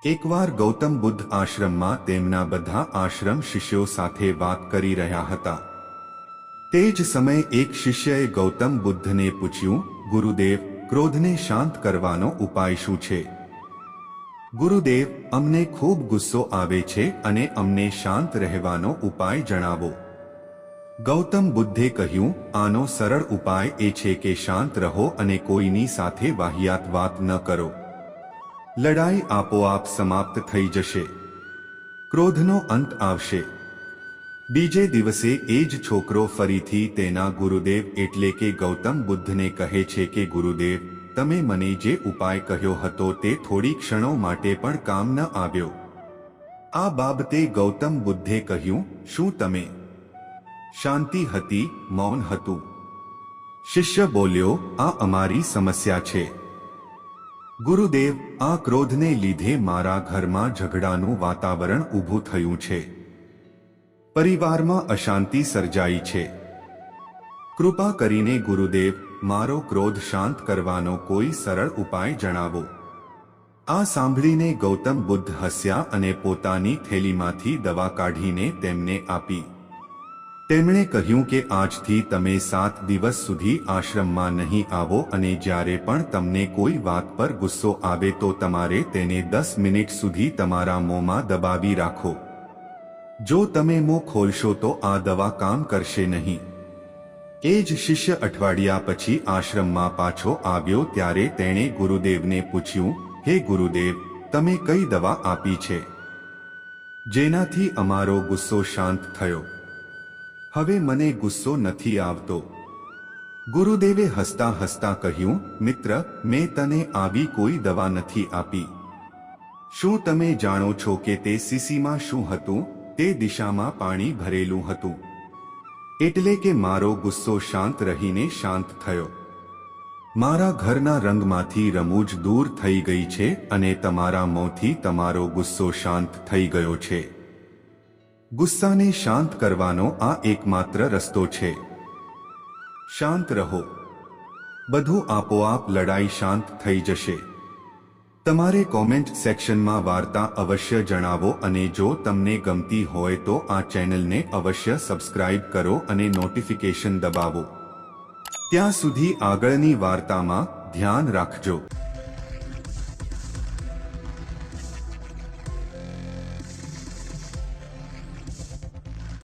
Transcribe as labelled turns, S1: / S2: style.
S1: એકવાર ગૌતમ બુદ્ધ આશ્રમમાં તેમના બધા આશ્રમ શિષ્યો સાથે વાત કરી રહ્યા હતા। તે જ સમયે એક શિષ્યએ ગૌતમ બુદ્ધને પૂછ્યું, ગુરુદેવ, ક્રોધને શાંત કરવાનો ઉપાય શું છે? ગુરુદેવ, અમને ખૂબ ગુસ્સો આવે છે અને અમને શાંત રહેવાનો ઉપાય જણાવો। ગૌતમ બુદ્ધે કહ્યું, આનો સરળ ઉપાય એ છે કે શાંત રહો અને કોઈની સાથે વાહિયાત વાત ન કરો। લડાઈ આપોઆપ સમાપ્ત થઈ જશે, ક્રોધનો અંત આવશે। બીજે દિવસે એ જ છોકરો ફરીથી તેના ગુરુદેવ એટલે કે ગૌતમ બુદ્ધને કહે છે કે ગુરુદેવ, તમે મને જે ઉપાય કહ્યો હતો તે થોડી ક્ષણો માટે પણ કામ ન આવ્યો। આ બાબતે ગૌતમ બુદ્ધે કહ્યું, શું તમે? શાંતિ હતી, મૌન હતું। શિષ્ય બોલ્યો, આ અમારી સમસ્યા છે। ગુરુદેવ, આ ક્રોધને લીધે મારા ઘરમાં ઝઘડાનું વાતાવરણ ઊભું થયું છે, પરિવારમાં અશાંતિ સર્જાઈ છે। કૃપા કરીને ગુરુદેવ, મારો ક્રોધ શાંત કરવાનો કોઈ સરળ ઉપાય જણાવો। આ સાંભળીને ગૌતમ બુદ્ધ હસ્યા અને પોતાની થેલીમાંથી દવા કાઢીને તેમને આપી। તેમણે કહ્યું કે આજથી તમે 7 દિવસ સુધી આશ્રમમાં નહીં આવો અને જ્યારે પણ તમને કોઈ વાત પર ગુસ્સો આવે તો તમારે તેને 10 મિનિટ સુધી તમારા મોંમાં દબાવી રાખો। જો તમે મોં ખોલશો તો આ દવા કામ કરશે નહીં। એ જ શિષ્ય અઠવાડિયા પછી આશ્રમમાં પાછો આવ્યો ત્યારે તેણે ગુરુદેવને પૂછ્યું, હે ગુરુદેવ, તમે કઈ દવા આપી છે જેનાથી અમારો ગુસ્સો શાંત થયો? હવે મને ગુસ્સો નથી આવતો। ગુરુદેવે હસતા હસતા કહ્યું, મિત્ર, મેં તને આવી કોઈ દવા નથી આપી। શું તમે જાણો છો કે તે શીશીમાં શું હતું? તે દિશામાં પાણી ભરેલું હતું। એટલે કે મારો ગુસ્સો શાંત રહીને શાંત થયો। મારા ઘરના રંગમાંથી રમૂજ દૂર થઈ ગઈ છે અને તમારા મોંથી તમારો ગુસ્સો શાંત થઈ ગયો છે। ગુસ્સાને શાંત કરવાનો આ એકમાત્ર રસ્તો છે। શાંત રહો, બધું આપોઆપ લડાઈ શાંત થઈ જશે। તમારે કોમેન્ટ સેક્શનમાં વાર્તા અવશ્ય જણાવો અને જો તમને ગમતી હોય તો આ ચેનલને અવશ્ય સબસ્ક્રાઇબ કરો અને નોટિફિકેશન દબાવો। ત્યાં સુધી આગળની વાર્તામાં ધ્યાન રાખજો।